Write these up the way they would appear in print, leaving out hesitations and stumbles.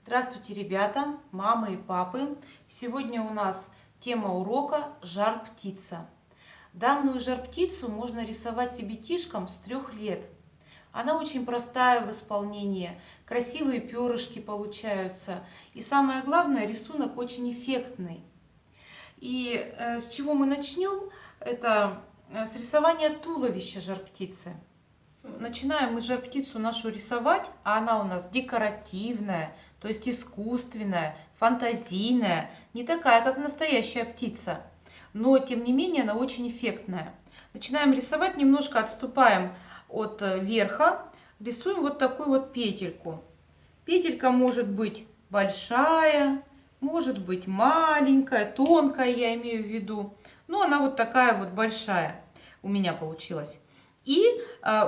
Здравствуйте, ребята, мамы и папы! Сегодня у нас тема урока «Жар-птица». Данную жар-птицу можно рисовать ребятишкам с 3 лет. Она очень простая в исполнении, красивые перышки получаются. И самое главное, рисунок очень эффектный. И с чего мы начнем? Это с рисования туловища жар-птицы. Начинаем мы жар-птицу нашу рисовать, а она у нас декоративная, то есть искусственная, фантазийная, не такая, как настоящая птица, но тем не менее она очень эффектная. Начинаем рисовать, немножко отступаем от верха, рисуем вот такую вот петельку. Петелька может быть большая, может быть маленькая, тонкая, я имею в виду, но она вот такая вот большая у меня получилась. И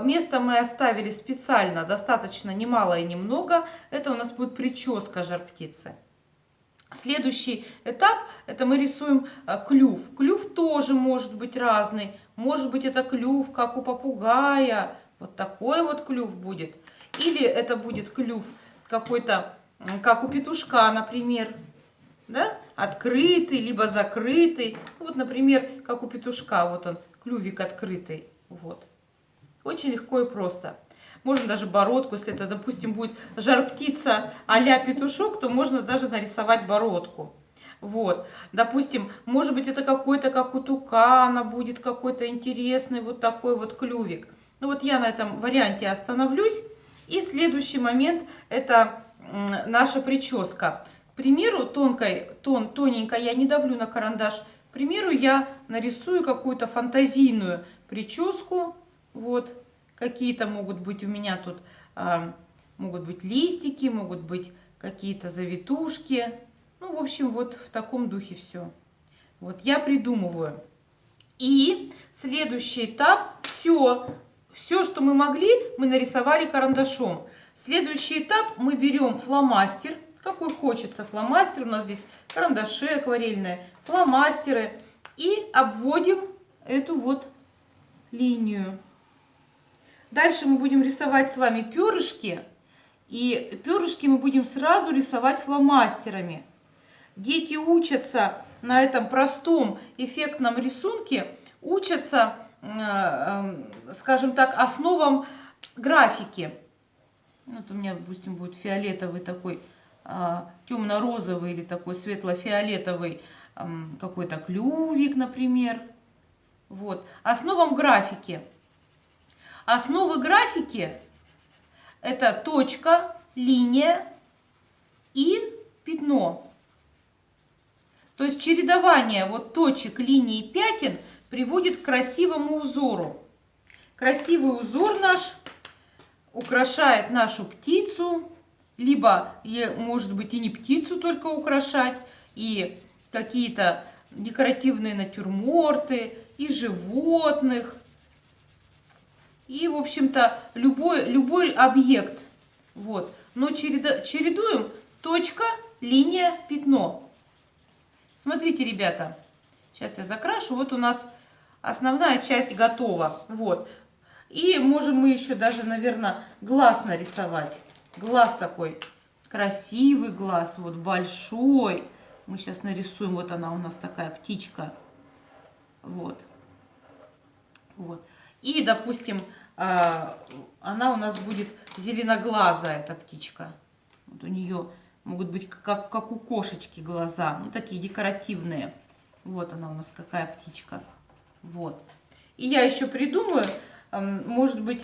место мы оставили специально, достаточно немало и немного. Это у нас будет прическа жар-птицы. Следующий этап, это мы рисуем клюв. Клюв тоже может быть разный. Может быть это клюв, как у попугая. Вот такой вот клюв будет. Или это будет клюв какой-то, как у петушка, например. Да? Открытый, либо закрытый. Вот, например, как у петушка. Вот он, клювик открытый. Вот. Очень легко и просто. Можно даже бородку, если это, допустим, будет жар-птица а-ля петушок, то можно даже нарисовать бородку. Вот, допустим, может быть, это какой-то, как у тукана, будет какой-то интересный вот такой вот клювик. Ну вот я на этом варианте остановлюсь. И следующий момент, это наша прическа. К примеру, тоненько я не давлю на карандаш. К примеру, я нарисую какую-то фантазийную прическу. Вот, какие-то могут быть у меня тут, могут быть листики, могут быть какие-то завитушки. Ну, в общем, вот в таком духе все. Вот я придумываю. И следующий этап, все, что мы могли, мы нарисовали карандашом. Следующий этап, мы берем фломастер, какой хочется фломастер, у нас здесь карандаши акварельные, фломастеры, и обводим эту вот линию. Дальше мы будем рисовать с вами перышки, и перышки мы будем сразу рисовать фломастерами. Дети учатся на этом простом эффектном рисунке, учатся, скажем так, основам графики. Вот у меня, допустим, будет фиолетовый такой, темно-розовый или такой светло-фиолетовый какой-то клювик, например. Вот. Основам графики. Основы графики – это точка, линия и пятно. То есть чередование вот точек, линий и пятен приводит к красивому узору. Красивый узор наш украшает нашу птицу, либо, может быть, и не птицу только украшать, и какие-то декоративные натюрморты, и животных. И, в общем-то, любой объект. Вот. Но чередуем точка, линия, пятно. Смотрите, ребята. Сейчас я закрашу. Вот у нас основная часть готова. Вот. И можем мы еще даже, наверное, глаз нарисовать. Глаз такой красивый глаз, вот большой. Мы сейчас нарисуем. Вот она у нас такая птичка. Вот. Вот. И, допустим, она у нас будет зеленоглазая, эта птичка. Вот у нее могут быть как у кошечки глаза, ну такие декоративные. Вот она у нас какая птичка. Вот. И я еще придумаю, может быть,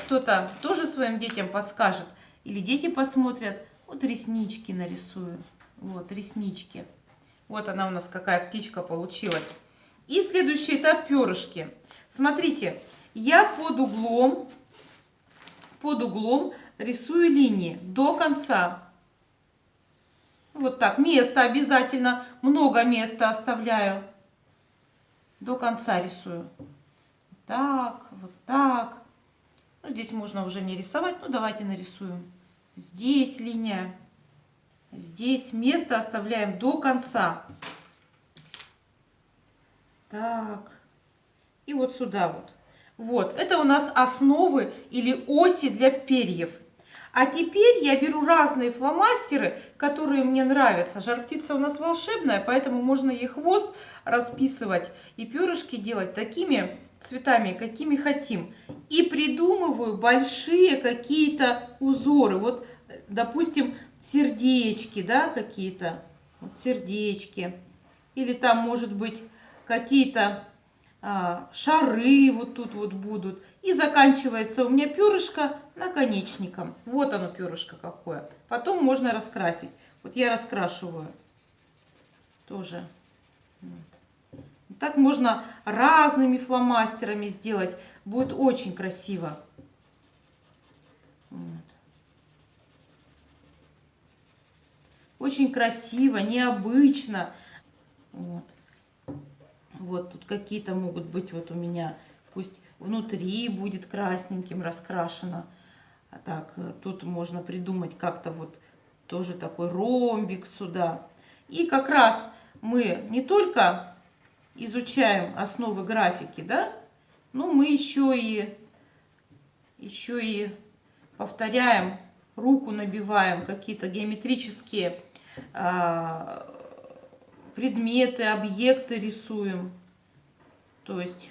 кто-то тоже своим детям подскажет, или дети посмотрят. Вот реснички нарисую. Вот реснички. Вот она у нас какая птичка получилась. И следующий этап перышки. Смотрите. Я под углом рисую линии до конца. Вот так. Место обязательно, много места оставляю. До конца рисую. Так, вот так. Ну, здесь можно уже не рисовать, ну давайте нарисуем. Здесь линия. Здесь место оставляем до конца. Так. И вот сюда вот. Вот, это у нас основы или оси для перьев. А теперь я беру разные фломастеры, которые мне нравятся. Жар-птица у нас волшебная, поэтому можно ей хвост расписывать и перышки делать такими цветами, какими хотим. И придумываю большие какие-то узоры. Вот, допустим, сердечки, да, какие-то. Вот сердечки. Или там, может быть, какие-то шары вот тут вот будут. И заканчивается у меня перышко наконечником. Вот оно перышко какое. Потом можно раскрасить. Вот я раскрашиваю тоже. Вот. Так можно разными фломастерами сделать. Будет очень красиво. Вот. Очень красиво, необычно. Вот. Вот тут какие-то могут быть вот у меня, пусть внутри будет красненьким раскрашено. А так, тут можно придумать как-то вот тоже такой ромбик сюда. И как раз мы не только изучаем основы графики, да, но мы еще и повторяем, руку набиваем, какие-то геометрические предметы, объекты рисуем. То есть,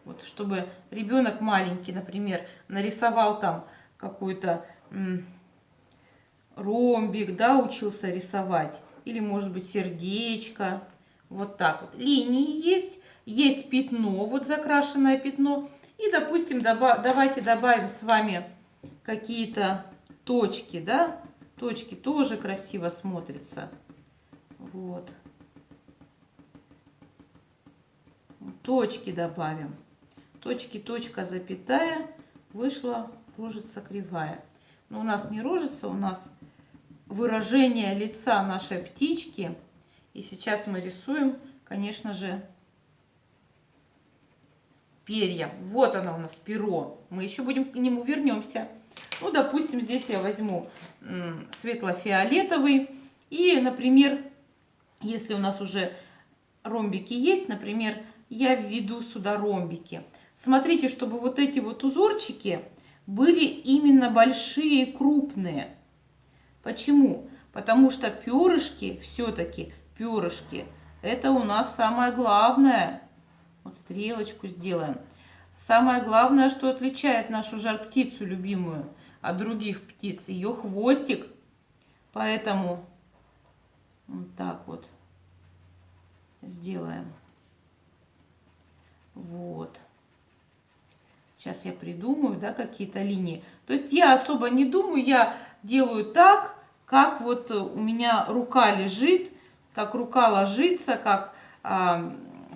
вот, чтобы ребенок маленький, например, нарисовал там какой-то ромбик, да, учился рисовать. Или, может быть, сердечко. Вот так вот. Линии есть. Есть пятно, вот закрашенное пятно. И, допустим, давайте добавим с вами какие-то точки, да. Точки тоже красиво смотрятся. Вот. Точки добавим. Точки, точка, запятая. Вышла рожица кривая. Но у нас не рожица, у нас выражение лица нашей птички. И сейчас мы рисуем, конечно же, перья. Вот оно у нас, перо. Мы еще будем к нему вернемся. Ну, допустим, здесь я возьму светло-фиолетовый. И, например, если у нас уже ромбики есть, например, я введу сюда ромбики. Смотрите, чтобы вот эти вот узорчики были именно большие, крупные. Почему? Потому что перышки, все-таки перышки, это у нас самое главное. Вот стрелочку сделаем. Самое главное, что отличает нашу жар-птицу любимую от других птиц, ее хвостик. Поэтому вот так вот сделаем. Вот. Сейчас я придумаю, да, какие-то линии. То есть я особо не думаю, я делаю так, как вот у меня рука лежит, как рука ложится, как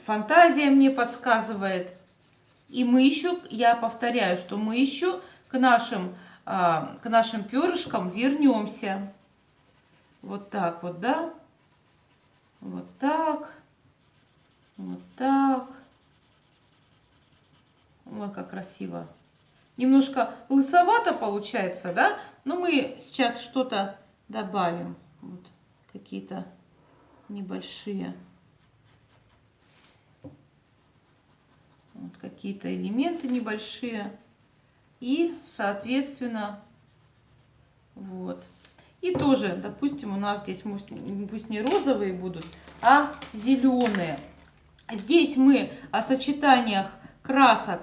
фантазия мне подсказывает. И мы еще, я повторяю, что мы еще к нашим перышкам вернемся. Вот так вот, да? Вот так. Вот так. Ой, как красиво. Немножко лысовато получается, да? Но мы сейчас что-то добавим. Вот какие-то небольшие. Вот какие-то элементы небольшие. И, соответственно, вот. И тоже, допустим, у нас здесь пусть не розовые будут, а зеленые. Здесь мы о сочетаниях красок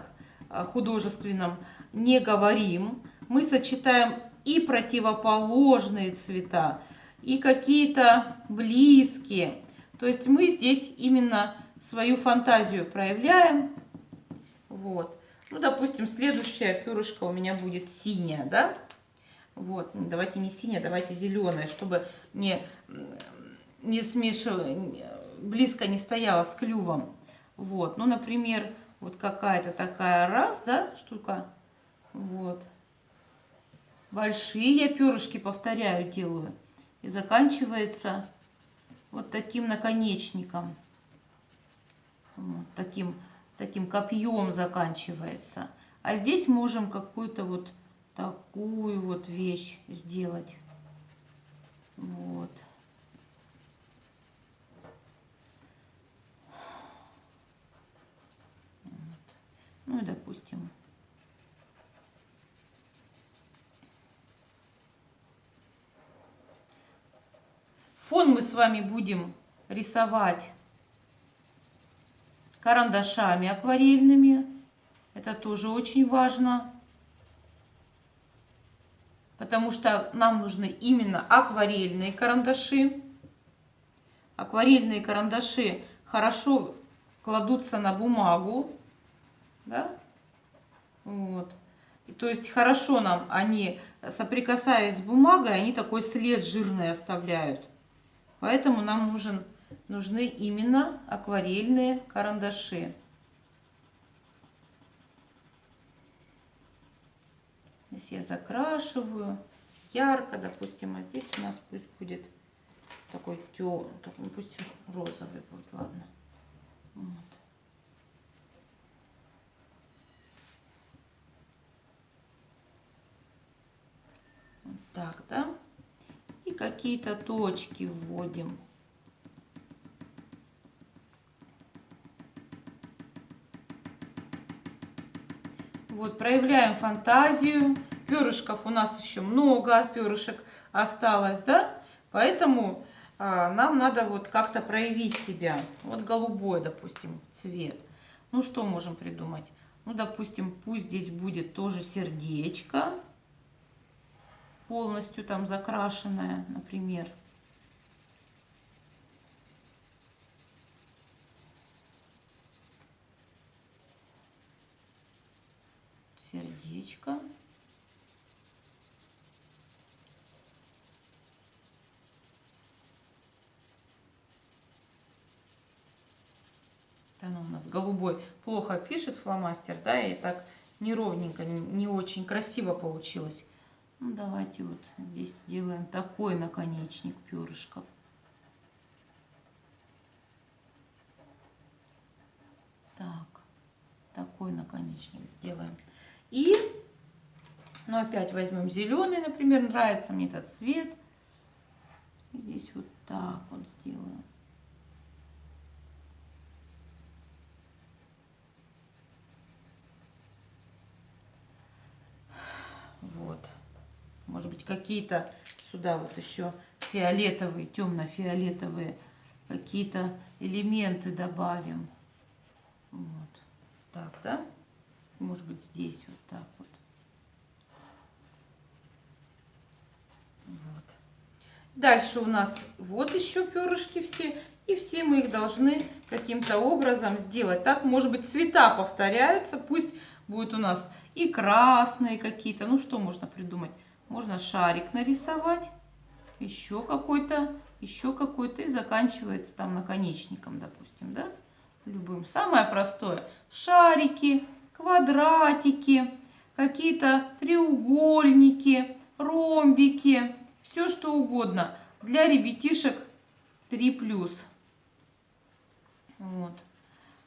художественном не говорим. Мы сочетаем и противоположные цвета, и какие-то близкие. То есть мы здесь именно свою фантазию проявляем. Вот. Ну, допустим, следующее перышко у меня будет синее, да? Вот, давайте не синее, давайте зеленое, чтобы не близко не стояло с клювом. Вот, ну, например, вот какая-то такая раз, да, штука. Вот. Большие перышки, повторяю, делаю. И заканчивается вот таким наконечником. Вот, таким копьем заканчивается. А здесь можем какую-то вот такую вот вещь сделать. Вот. Ну и допустим. Фон мы с вами будем рисовать карандашами акварельными. Это тоже очень важно, потому что нам нужны именно акварельные карандаши. Акварельные карандаши хорошо кладутся на бумагу, да? Вот. И то есть хорошо нам они, соприкасаясь с бумагой, они такой след жирный оставляют. Поэтому нам нужны именно акварельные карандаши. Здесь я закрашиваю ярко, допустим, а здесь у нас пусть будет такой пусть розовый будет, ладно. Вот. Вот так, да? И какие-то точки вводим. Вот, проявляем фантазию. Перышков у нас еще много, перышек осталось, да? Поэтому нам надо вот как-то проявить себя. Вот голубой, допустим, цвет. Ну, что можем придумать? Ну, допустим, пусть здесь будет тоже сердечко. Полностью там закрашенное, например. Сердечко. Оно у нас голубой плохо пишет фломастер, да, и так неровненько, не очень красиво получилось. Ну, давайте вот здесь сделаем такой наконечник перышков. Так, такой наконечник сделаем. И, ну, опять возьмем зеленый, например, нравится мне этот цвет. И здесь вот так вот сделаем. Вот. Может быть, какие-то сюда вот еще фиолетовые, темно-фиолетовые какие-то элементы добавим. Вот. Так, да? Может быть, здесь вот так вот. Вот. Дальше у нас вот еще перышки все. И все мы их должны каким-то образом сделать. Так, может быть, цвета повторяются. Пусть будет у нас и красные какие-то. Ну, что можно придумать? Можно шарик нарисовать. Еще какой-то. И заканчивается там наконечником, допустим, да? Любым. Самое простое. Шарики, квадратики, какие-то треугольники, ромбики. Все что угодно. Для ребятишек 3+. Вот.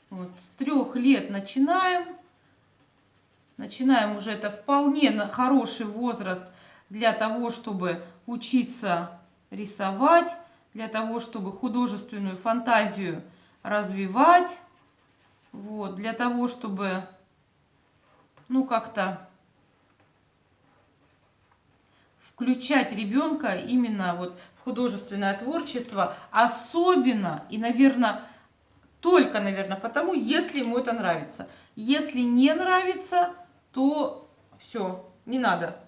Вот. С 3 лет начинаем. Начинаем уже, это вполне хороший возраст для того, чтобы учиться рисовать, для того, чтобы художественную фантазию развивать, вот, для того, чтобы, ну, как-то включать ребенка именно вот в художественное творчество, особенно и, наверное, только, наверное, потому, если ему это нравится. Если не нравится, то все, не надо.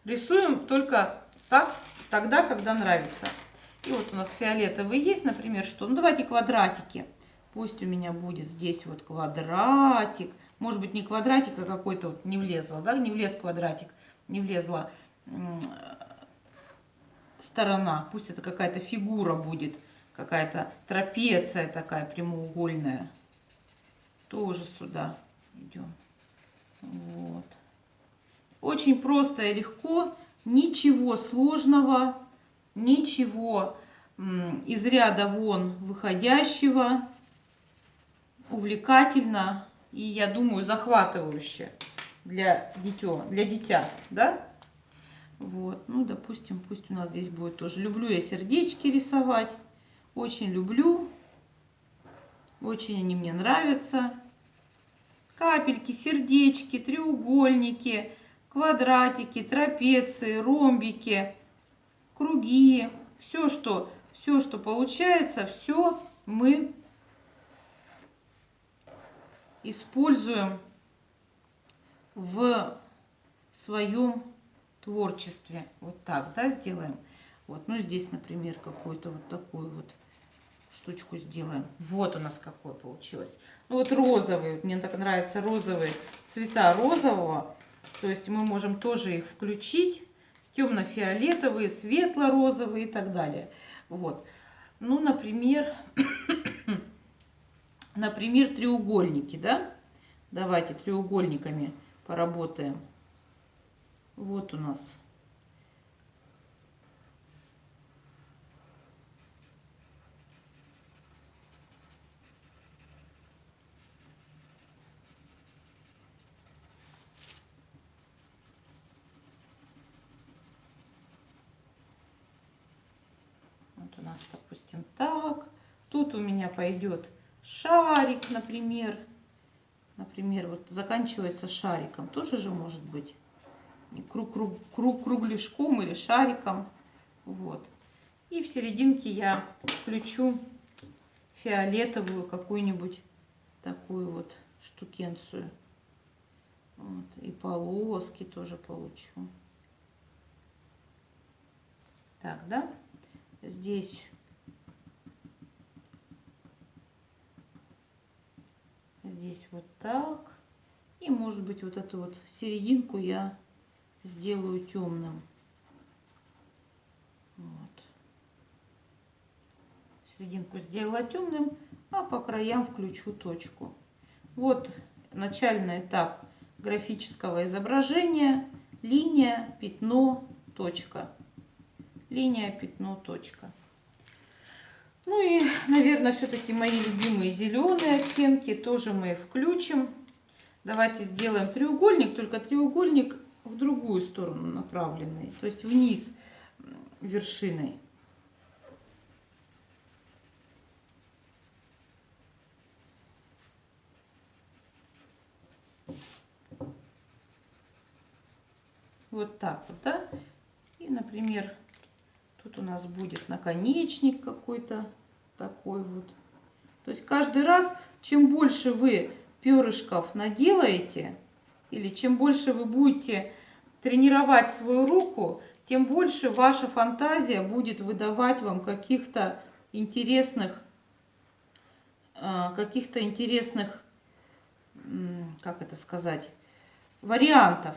Рисуем только так, тогда, когда нравится. И вот у нас фиолетовый есть, например, что? Ну, давайте квадратики. Пусть у меня будет здесь вот квадратик. Может быть, не квадратик, а какой-то вот не влезло, да? Не влез квадратик, не влезла сторона. Пусть это какая-то фигура будет, какая-то трапеция такая прямоугольная. Тоже сюда идем. Вот. Очень просто и легко, ничего сложного, ничего из ряда вон выходящего, увлекательно и, я думаю, захватывающе для дитя, да? Вот, ну, допустим, пусть у нас здесь будет тоже. Люблю я сердечки рисовать, очень люблю, очень они мне нравятся. Капельки, сердечки, треугольники, квадратики, трапеции, ромбики, круги. Все, что Все, что получается, все мы используем в своем творчестве. Вот так, да, сделаем. Вот, ну здесь, например, какую-то вот такую вот штучку сделаем. Вот у нас какое получилось. Ну вот розовый, мне так нравятся розовые цвета розового. То есть мы можем тоже их включить. Темно-фиолетовые, светло-розовые и так далее. Вот. Ну, например, например, треугольники, да? Давайте треугольниками поработаем. Вот у нас. Вот у нас, допустим, так. Тут у меня пойдет шарик, например. Например, вот заканчивается шариком. Тоже же может быть кругляшком или шариком. Вот. И в серединке я включу фиолетовую какую-нибудь такую вот штукенцию. Вот. И полоски тоже получу. Так, да? Здесь вот так. И может быть вот эту вот серединку я сделаю темным. Вот. Серединку сделала темным, а по краям включу точку. Вот начальный этап графического изображения. Линия, пятно, точка. Линия, пятно, точка. Ну и, наверное, все-таки мои любимые зеленые оттенки тоже мы включим. Давайте сделаем треугольник, только треугольник в другую сторону направленный, то есть вниз вершиной. Вот так вот, да? И, например, тут у нас будет наконечник какой-то такой вот. То есть каждый раз, чем больше вы перышков наделаете, или чем больше вы будете тренировать свою руку, тем больше ваша фантазия будет выдавать вам каких-то интересных, как это сказать, вариантов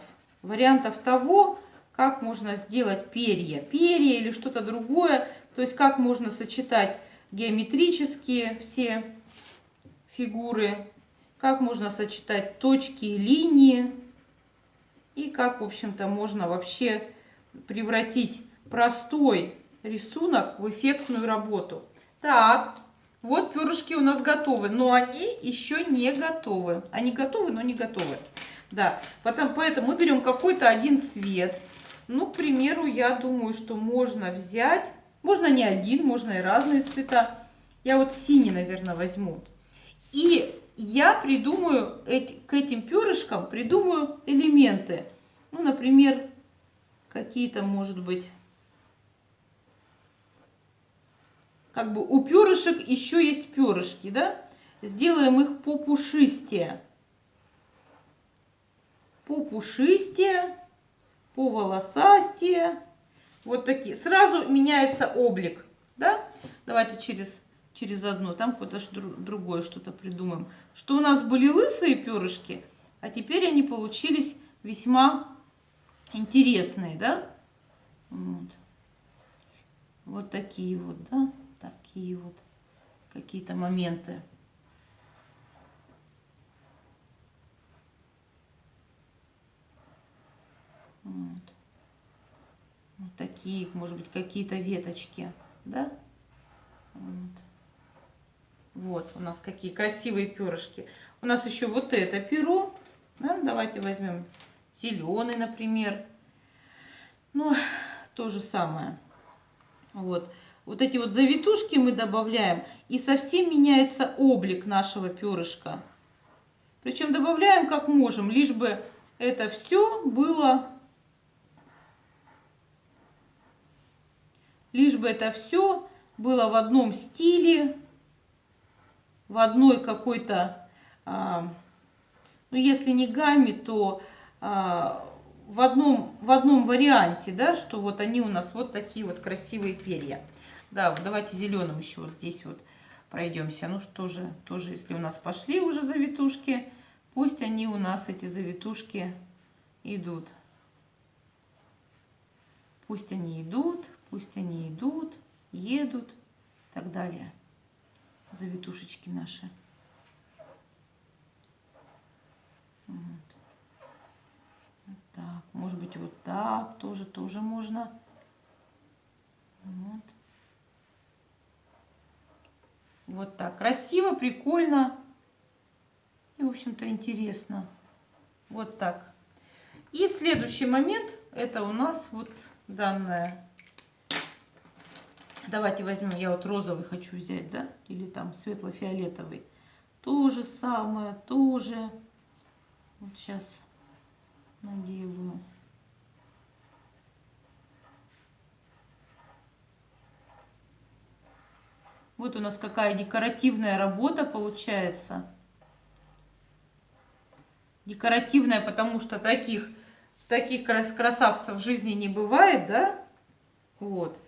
того, как можно сделать перья или что-то другое, то есть как можно сочетать геометрические все фигуры, как можно сочетать точки и линии, и как, в общем-то, можно вообще превратить простой рисунок в эффектную работу. Так, вот перышки у нас готовы, но они еще не готовы. Они готовы, но не готовы. Да, поэтому мы берем какой-то один цвет. Ну, к примеру, я думаю, что можно взять, можно не один, можно и разные цвета. Я вот синий, наверное, возьму. И я придумаю к этим перышкам придумаю элементы. Ну, например, какие-то, может быть, как бы у перышек еще есть перышки, да? Сделаем их попушистее. Попушистее, поволосастее. Вот такие. Сразу меняется облик, да? Давайте через одно, там какое-то другое что-то придумаем. Что у нас были лысые перышки, а теперь они получились весьма интересные, да? Вот. Вот такие вот, да? Такие вот какие-то моменты. Вот. Вот такие, может быть, какие-то веточки, да? Вот у нас какие красивые перышки. У нас еще вот это перо. Да? Давайте возьмем зеленый, например. Ну, то же самое. Вот. Вот эти вот завитушки мы добавляем, и совсем меняется облик нашего перышка. Причем добавляем как можем, лишь бы это все было, было в одном стиле, в одной какой-то, ну если не гамме, то в одном варианте, да, что вот они у нас вот такие вот красивые перья. Да, вот давайте зеленым еще вот здесь вот пройдемся. Ну что же, тоже если у нас пошли уже завитушки, пусть они у нас, эти завитушки, идут. Пусть они идут, едут и так далее. Завитушечки наши. Вот. Вот так. Может быть, вот так тоже можно. Вот. Вот так. Красиво, прикольно. И, в общем-то, интересно. Вот так. И следующий момент, это у нас вот данная. Давайте возьмем, я вот розовый хочу взять, да, или там светло-фиолетовый. То же самое, тоже. Вот сейчас наделаю. Вот у нас какая декоративная работа получается. Декоративная, потому что таких красавцев в жизни не бывает, да? Вот.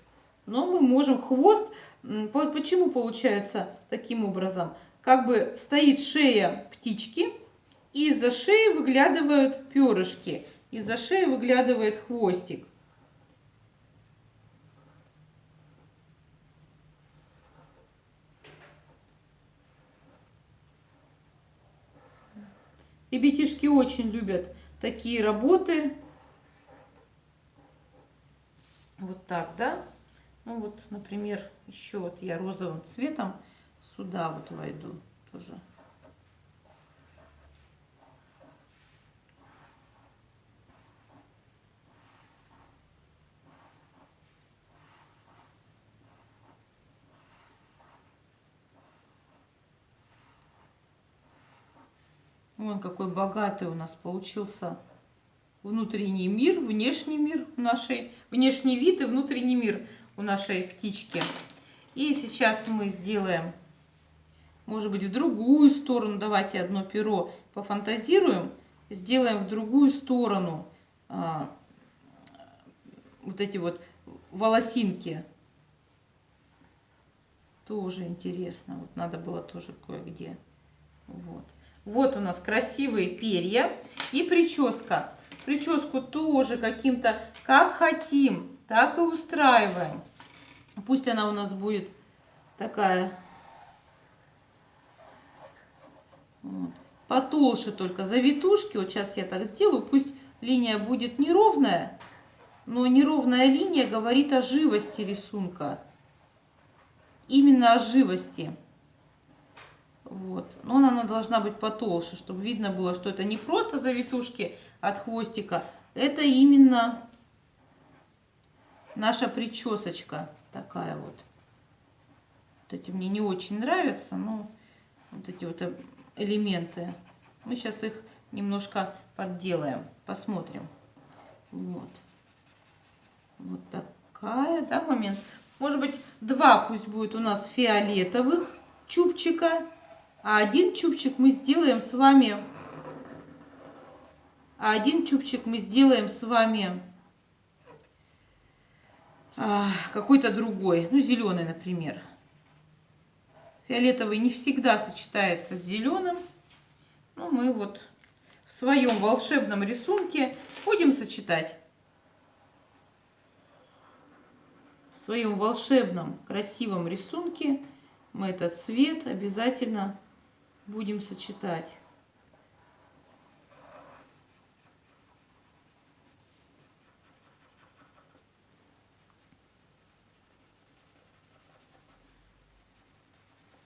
Но мы можем хвост, почему получается таким образом? Как бы стоит шея птички, и из-за шеи выглядывают перышки, из-за шеи выглядывает хвостик. Ребятишки очень любят такие работы. Вот так, да? Ну вот, например, еще вот я розовым цветом сюда вот войду тоже. Вон какой богатый у нас получился внутренний мир, внешний мир нашей, внешний вид и внутренний мир у нашей птички. И сейчас мы сделаем, может быть, в другую сторону. Давайте одно перо пофантазируем, сделаем в другую сторону вот эти вот волосинки. Тоже интересно. Вот надо было тоже кое-где. Вот. Вот у нас красивые перья и прическа. Прическу тоже каким-то, как хотим, так и устраиваем. Пусть она у нас будет такая вот, потолще только завитушки. Вот сейчас я так сделаю. Пусть линия будет неровная, но неровная линия говорит о живости рисунка. Именно о живости. Вот. Но она должна быть потолще, чтобы видно было, что это не просто завитушки от хвостика, это именно наша причесочка такая вот. Вот эти мне не очень нравятся, но вот эти вот элементы. Мы сейчас их немножко подделаем, посмотрим. Вот. Вот такая, да, момент. Может быть, два пусть будет у нас фиолетовых чубчика. А один чубчик мы сделаем с вами, какой-то другой, ну зеленый, например. Фиолетовый не всегда сочетается с зеленым, но мы вот в своем волшебном рисунке будем сочетать. В своем волшебном красивом рисунке мы этот цвет обязательно будем сочетать.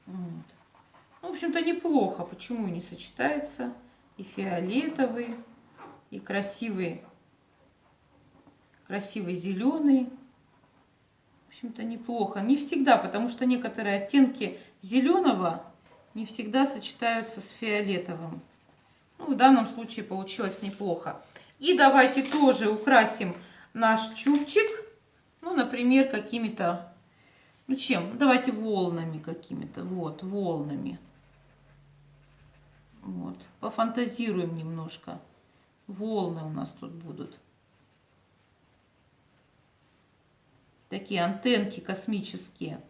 Вот. В общем-то, неплохо. Почему не сочетается? И фиолетовый, и красивый зеленый. В общем-то, неплохо. Не всегда, потому что некоторые оттенки зеленого не всегда сочетаются с фиолетовым. Ну, в данном случае получилось неплохо. И давайте тоже украсим наш чубчик, ну, например, какими-то Ну чем? Ну, давайте волнами какими-то. Вот, волнами. Вот. Пофантазируем немножко. Волны у нас тут будут. Такие антенки космические.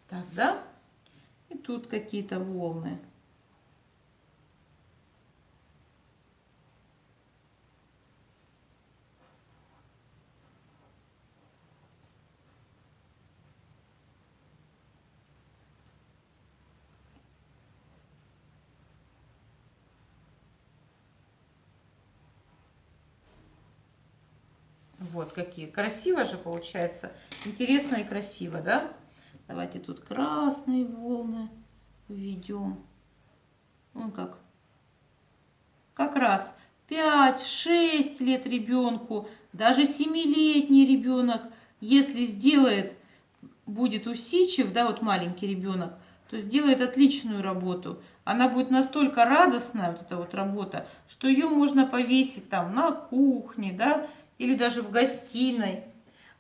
Так, да? И тут какие-то волны. Вот какие. Красиво же получается. Интересно и красиво, да? Давайте тут красные волны введем. Ну как раз 5-6 лет ребенку, даже 7-летний ребенок, если сделает, будет усидчив, да, вот маленький ребенок, то сделает отличную работу. Она будет настолько радостная, вот эта вот работа, что ее можно повесить там на кухне, да, или даже в гостиной.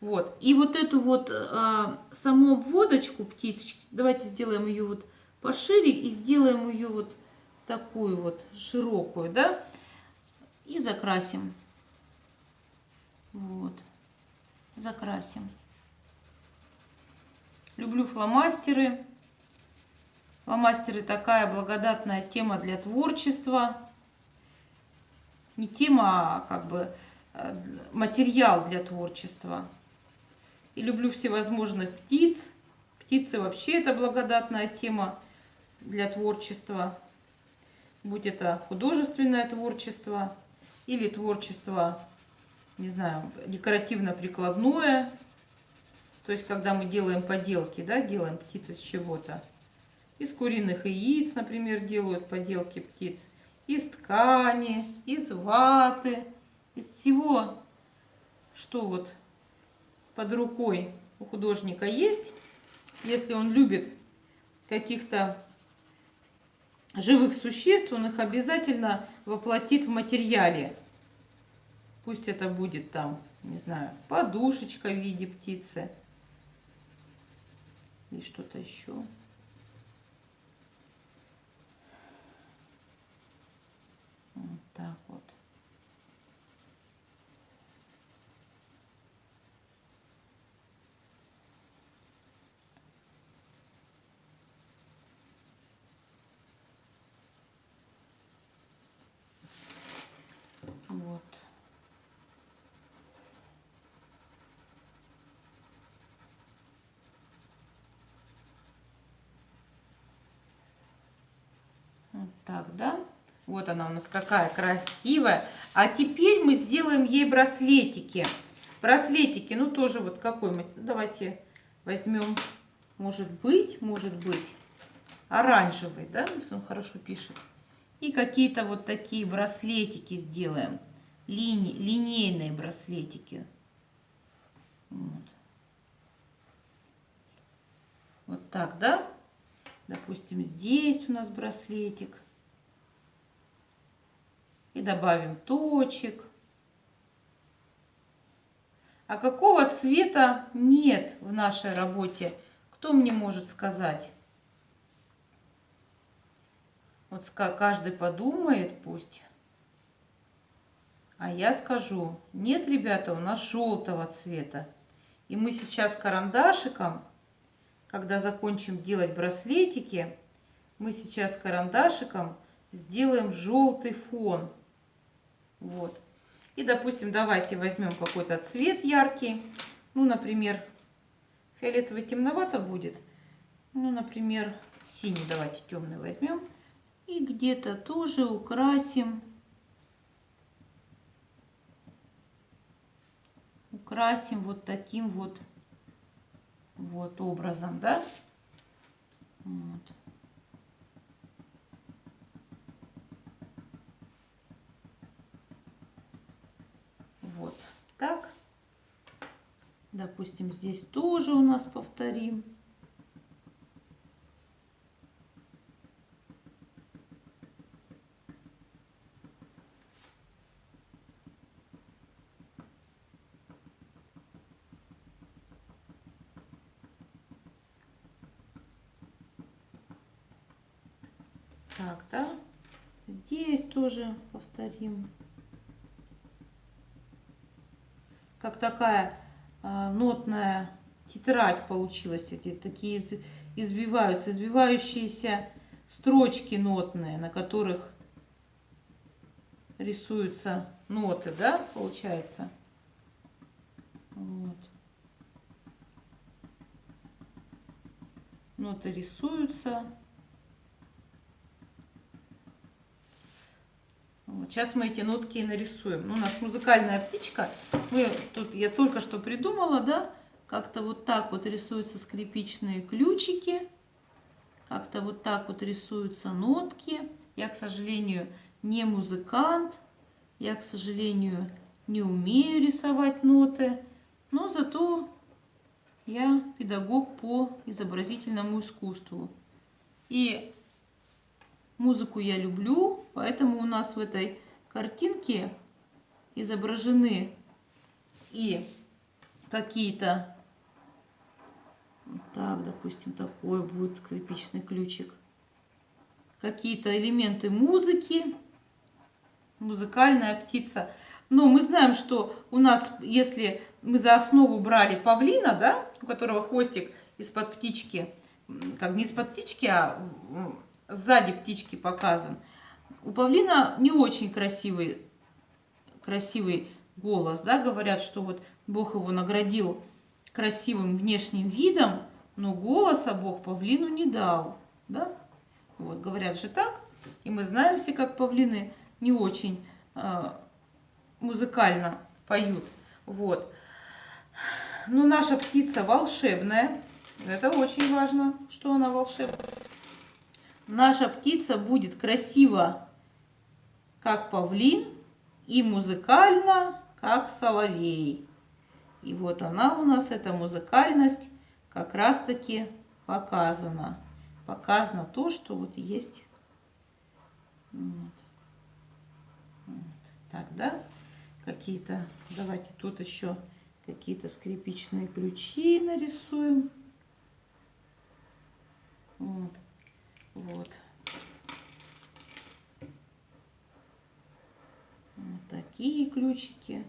Вот. И вот эту вот саму обводочку птички, давайте сделаем ее вот пошире и сделаем ее вот такую вот широкую, да, и закрасим. Вот, закрасим. Люблю фломастеры. Фломастеры такая благодатная тема для творчества. Не тема, а как бы материал для творчества. И люблю всевозможных птиц. Птицы вообще это благодатная тема для творчества. Будь это художественное творчество или творчество, не знаю, декоративно-прикладное. То есть, когда мы делаем поделки, да, делаем птиц из чего-то. Из куриных яиц, например, делают поделки птиц. Из ткани, из ваты, из всего, что вот под рукой у художника есть. Если он любит каких-то живых существ, он их обязательно воплотит в материале. Пусть это будет там, не знаю, подушечка в виде птицы. Или что-то еще. Вот так вот. Вот. Вот так, да? Вот она у нас какая красивая. А теперь мы сделаем ей браслетики. Браслетики, ну тоже вот какой мы. Давайте возьмем, может быть, оранжевый, да, если он хорошо пишет. И какие-то вот такие браслетики сделаем. Линейные браслетики. Вот. Вот так, да? Допустим, здесь у нас браслетик. И добавим точек. А какого цвета нет в нашей работе? Кто мне может сказать? Вот каждый подумает пусть. А я скажу, нет, ребята, у нас желтого цвета. И мы сейчас карандашиком, когда закончим делать браслетики, мы сейчас карандашиком сделаем желтый фон. Вот. И, допустим, давайте возьмем какой-то цвет яркий. Ну, например, фиолетовый темновато будет. Ну, например, синий давайте темный возьмем. И где-то тоже украсим. Украсим вот таким вот образом, да? Вот. Вот так. Допустим, здесь тоже у нас повторим. Так, да? Здесь тоже повторим. Как такая нотная тетрадь получилась. Эти такие избивающиеся строчки нотные, на которых рисуются ноты, да, получается. Вот. Ноты рисуются. Вот. Сейчас мы эти нотки и нарисуем. Ну, у нас музыкальная птичка. Я только что придумала, да, как-то вот так вот рисуются скрипичные ключики. Как-то вот так вот рисуются нотки. Я, к сожалению, не музыкант. Я, к сожалению, не умею рисовать ноты. Но зато я педагог по изобразительному искусству. И музыку я люблю, поэтому у нас в этой картинке изображены и какие-то, так, допустим, такой будет скрипичный ключик, какие-то элементы музыки, музыкальная птица. Но мы знаем, что у нас, если мы за основу брали павлина, да, у которого хвостик из-под птички, как не из-под птички, а сзади птички показан. У павлина не очень красивый голос, да, говорят, что вот Бог его наградил красивым внешним видом, но голоса Бог павлину не дал, да? Вот, говорят же так, и мы знаем все, как павлины не очень музыкально поют, вот. Но наша птица волшебная, это очень важно, что она волшебная. Наша птица будет красиво, как павлин, и музыкально, как соловей. И вот она у нас, эта музыкальность, как раз-таки показана. Показано то, что вот есть. Вот. Вот. Так, да? Какие-то, давайте тут еще какие-то скрипичные ключи нарисуем. Вот. Вот. Вот такие ключики.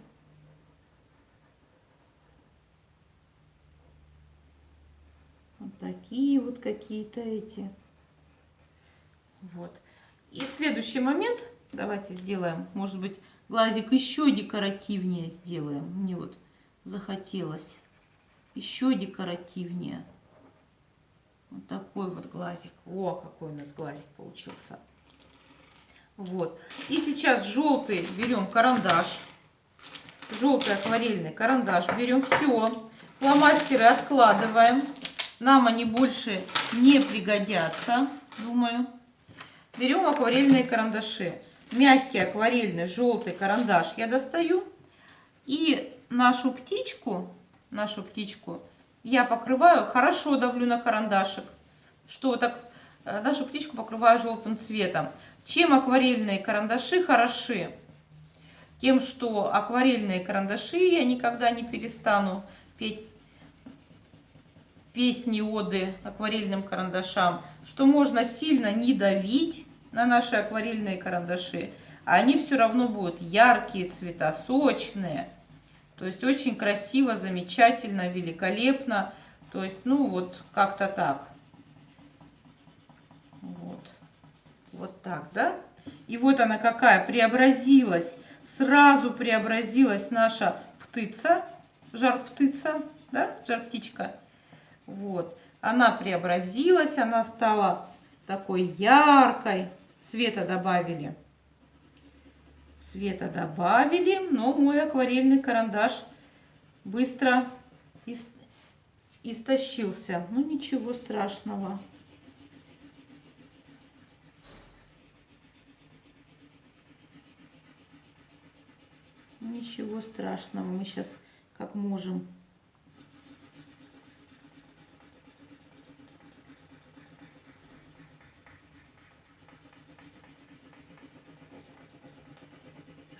Вот такие вот какие-то эти. Вот. И следующий момент, давайте сделаем, может быть, глазик еще декоративнее сделаем. Мне вот захотелось еще декоративнее. Вот такой вот глазик. О, какой у нас глазик получился. Вот. И сейчас желтый берем карандаш. Желтый акварельный карандаш. Берем все. Фломастеры откладываем. Нам они больше не пригодятся, думаю. Берем акварельные карандаши. Мягкий акварельный желтый карандаш я достаю. И нашу птичку я покрываю, хорошо давлю на карандашик, что так нашу птичку покрываю желтым цветом. Чем акварельные карандаши хороши? Тем, что акварельные карандаши, я никогда не перестану петь песни, оды акварельным карандашам, что можно сильно не давить на наши акварельные карандаши, а они все равно будут яркие цвета, сочные. То есть очень красиво, замечательно, великолепно. То есть, ну вот, как-то так. Вот. Вот так, да? И вот она какая преобразилась. Сразу преобразилась наша птица, жар-птица, да, жар-птичка. Вот. Она преобразилась, она стала такой яркой. Света добавили. Света добавили, но мой акварельный карандаш быстро истощился. Ну, ничего страшного. Ничего страшного. Мы сейчас как можем.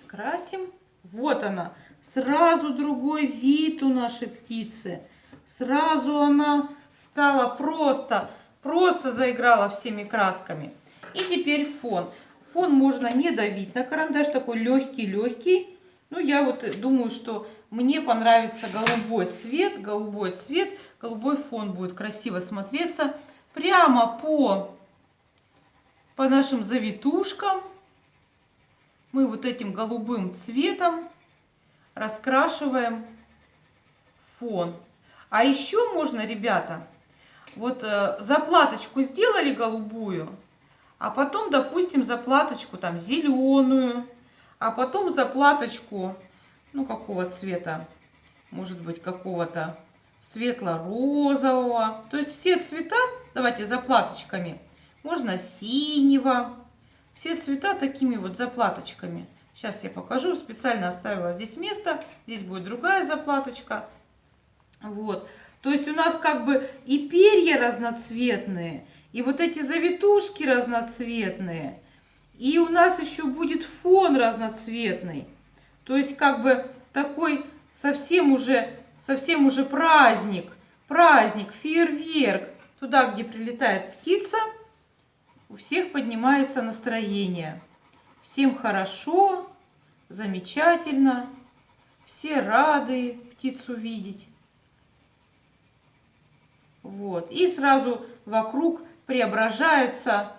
Красим. Вот она. Сразу другой вид у нашей птицы. Сразу она стала просто заиграла всеми красками. И теперь фон. Фон можно не давить на карандаш, такой легкий-легкий. Ну, я вот думаю, что мне понравится голубой цвет, голубой цвет, голубой фон будет красиво смотреться прямо по нашим завитушкам. Мы вот этим голубым цветом раскрашиваем фон. А еще можно, ребята, вот заплаточку сделали голубую, а потом, допустим, заплаточку там зеленую, а потом заплаточку, ну, какого цвета, может быть, какого-то светло-розового. То есть все цвета, давайте заплаточками, можно синего, все цвета такими вот заплаточками. Сейчас я покажу, специально оставила здесь место, здесь будет другая заплаточка. Вот, то есть у нас как бы и перья разноцветные, и вот эти завитушки разноцветные, и у нас еще будет фон разноцветный. То есть как бы такой совсем уже праздник, фейерверк. Туда, где прилетает птица, у всех поднимается настроение. Всем хорошо, замечательно, все рады птицу видеть. Вот. И сразу вокруг преображается,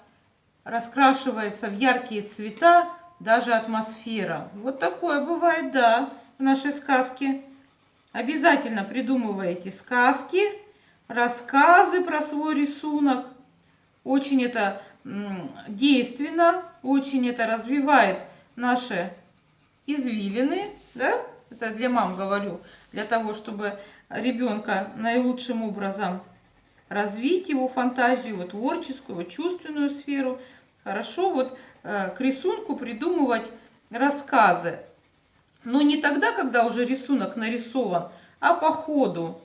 раскрашивается в яркие цвета даже атмосфера. Вот такое бывает, да, в нашей сказке. Обязательно придумывайте сказки, рассказы про свой рисунок. Очень это действенно, очень это развивает наши извилины, да? Это для мам говорю, для того, чтобы ребенка наилучшим образом развить его фантазию, его творческую, его чувственную сферу. Хорошо вот к рисунку придумывать рассказы. Но не тогда, когда уже рисунок нарисован, а по ходу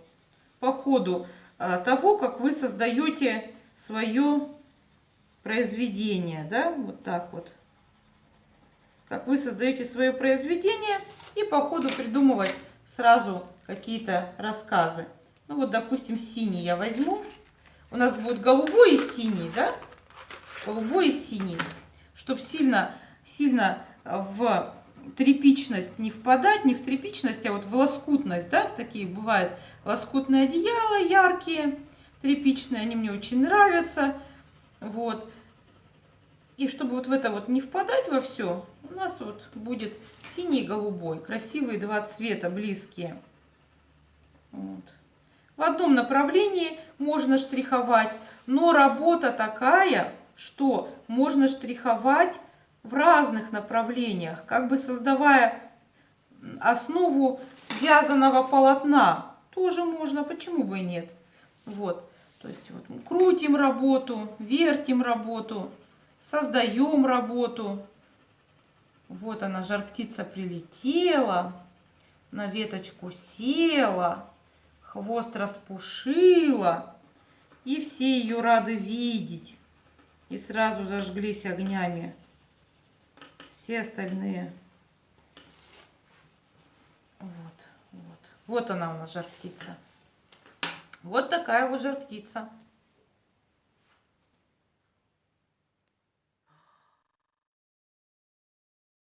того, как вы создаете свое произведение, да, вот так вот. Как вы создаете свое произведение и по ходу придумывать сразу какие-то рассказы. Ну вот, допустим, синий я возьму. У нас будет голубой и синий, да? Голубой и синий. Чтобы сильно в тряпичность не впадать, не в тряпичность, а вот в лоскутность, да? В такие бывают лоскутные одеяла яркие, тряпичные, они мне очень нравятся. Вот. И чтобы вот в это вот не впадать во все, у нас вот будет синий и голубой. Красивые два цвета, близкие. Вот. В одном направлении можно штриховать, но работа такая, что можно штриховать в разных направлениях, как бы создавая основу вязаного полотна. Тоже можно, почему бы и нет. Вот. То есть вот мы крутим работу, вертим работу, создаем работу. Вот она, жар-птица прилетела, на веточку села, хвост распушила, и все ее рады видеть. И сразу зажглись огнями все остальные. Вот она у нас жар-птица. Вот такая вот жар-птица.